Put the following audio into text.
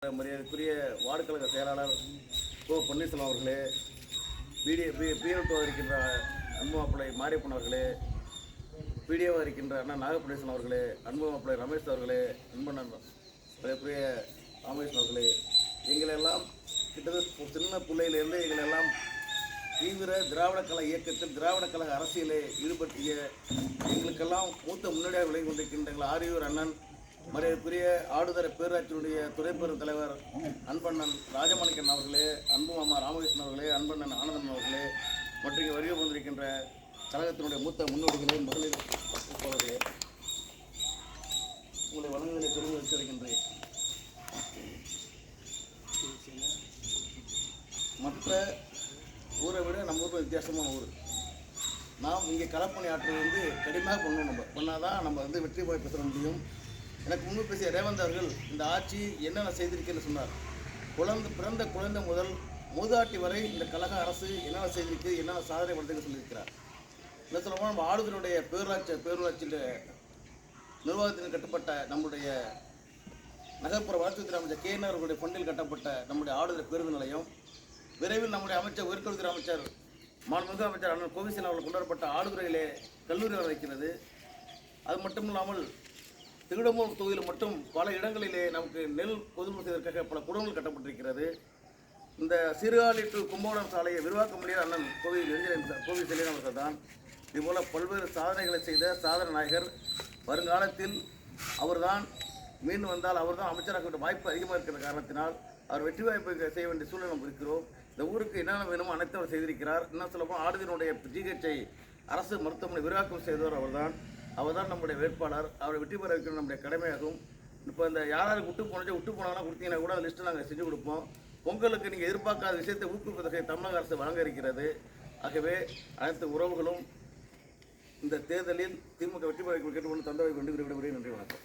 மரியாதைக்குரிய வார்டு கழக செயலாளர் கோ பன்னீர்செல்வம் அவர்களே, பிஎல்ஓ இருக்கின்ற அன்பு மாப்பிள்ளை மாரியப்பன் அவர்களே, பிடிஓவாக இருக்கின்ற அண்ணா நாகப்படேசன் அவர்களே, அன்பு மாப்பிள்ளை ரமேஷ் அவர்களே, அன்பண்ணன் மரியாதைக்குரிய ராமேஸ்வரன் அவர்களே, எங்களெல்லாம் கிட்டத்தட்ட ஒரு சின்ன பிள்ளையிலேருந்து எங்களெல்லாம் தீவிர திராவிட கழக இயக்கத்தில் திராவிட கழக அரசியலை ஈடுபடுத்திய எங்களுக்கெல்லாம் மூத்த முன்னோடியாக விளங்கி கொண்டிருக்கின்ற எங்கள் ஆரியூர் அண்ணன் மரியாதைக்குரிய ஆடுதுறை பேரூராட்சியினுடைய துணைப்பெரும் தலைவர் அன்பண்ணன் ராஜமாணிக்கன் அவர்களே, அன்பு மாமா ராமகிருஷ்ணன் அவர்களே, அன்பண்ணன் ஆனந்தன் அவர்களே மற்றும் இங்கே வருகை வந்திருக்கின்ற கழகத்தினுடைய மூத்த முன்னோடிகளே, மகளிர் தோழர்களே, உங்களை வழங்குதலை பெருமை வச்சிருக்கின்றேன். மற்ற ஊரை விட நம்ம ஊர் வித்தியாசமான ஊர். நாம் இங்கே களப்பணி ஆற்றுவது கடுமையாக பண்ணணும். பண்ணாதான் நம்ம வெற்றி போய் பெற முடியும். எனக்கு முன்பு பேசிய ரேவந்த் அவர்கள் இந்த ஆட்சி என்னென்ன செய்திருக்குன்னு சொன்னார். பிறந்த குழந்தை முதல் மூதாட்டி வரை இந்த கழக அரசு என்னென்ன செய்திருக்கு, என்னென்ன சாதனை பண்ணுறதுன்னு சொல்லியிருக்கிறார். என்ன சொல்லப்போனால் நம்ம ஆடுதலுடைய பேரூராட்சியில் நிர்வாகத்திற்கு கட்டப்பட்ட நம்முடைய நகர்ப்புற வளர்ச்சித்துறை அமைச்சர் KN அவர்களுடைய ஃபண்டில் கட்டப்பட்ட நம்முடைய ஆடுதலை பேருந்து நிலையம், விரைவில் நம்முடைய அமைச்சர் உயர்கல்வித்துறை அமைச்சர் மாண்புமிகு அமைச்சர் அண்ணன் கோவிசன் அவர்கள் கொண்டு வரப்பட்ட ஆடுதுறையிலே கல்லூரி வர வைக்கிறது. அது மட்டும் இல்லாமல் திருடமூர் தொகுதியில் மட்டும் பல இடங்களிலே நமக்கு நெல் கொள்முதல் செய்வதற்காக பல குடங்கள் கட்டப்பட்டிருக்கிறது. இந்த சீர்காழி டு கும்பகோணம் சாலையை விரிவாக்க முடியாத அண்ணன் கோவில் செல்லியன் அவர்கள் தான். இதுபோல் பல்வேறு சாதனைகளை செய்த சாதனை நாயகர். வருங்காலத்தில் அவர்தான் மீண்டும் வந்தால் அவர்தான் அமைச்சராக வாய்ப்பு அதிகமாக இருக்கிற காரணத்தினால் அவர் வெற்றி வாய்ப்பு செய்ய வேண்டிய சூழல் நம்ம இருக்கிறோம். இந்த ஊருக்கு என்னென்ன வேணுமோ அனைத்தும் அவர் செய்திருக்கிறார். இன்னும் சொல்லப்போனால் ஆடுதினுடைய GHஐ அரசு மருத்துவமனை விரிவாக்கம் செய்தவர் அவர்தான் நம்முடைய வேட்பாளர். அவரை வெற்றி பெற வைக்கணும் நம்முடைய கடமையாகும். இப்போ இந்த யாராருக்கு விட்டு போனாங்கன்னா கொடுத்தீங்கன்னா கூட அந்த லிஸ்ட்டு நாங்கள் செஞ்சு கொடுப்போம். பொங்கலுக்கு நீங்கள் எதிர்பார்க்காத விஷயத்தை ஊக்குவிப்பு தொகை தமிழக அரசு வழங்க இருக்கிறது. ஆகவே அனைத்து உறவுகளும் இந்த தேர்தலில் திமுக வெற்றி பெற கேட்டுக்கொண்டு தந்தவை கொண்டு விடுகிறேன். நன்றி, வணக்கம்.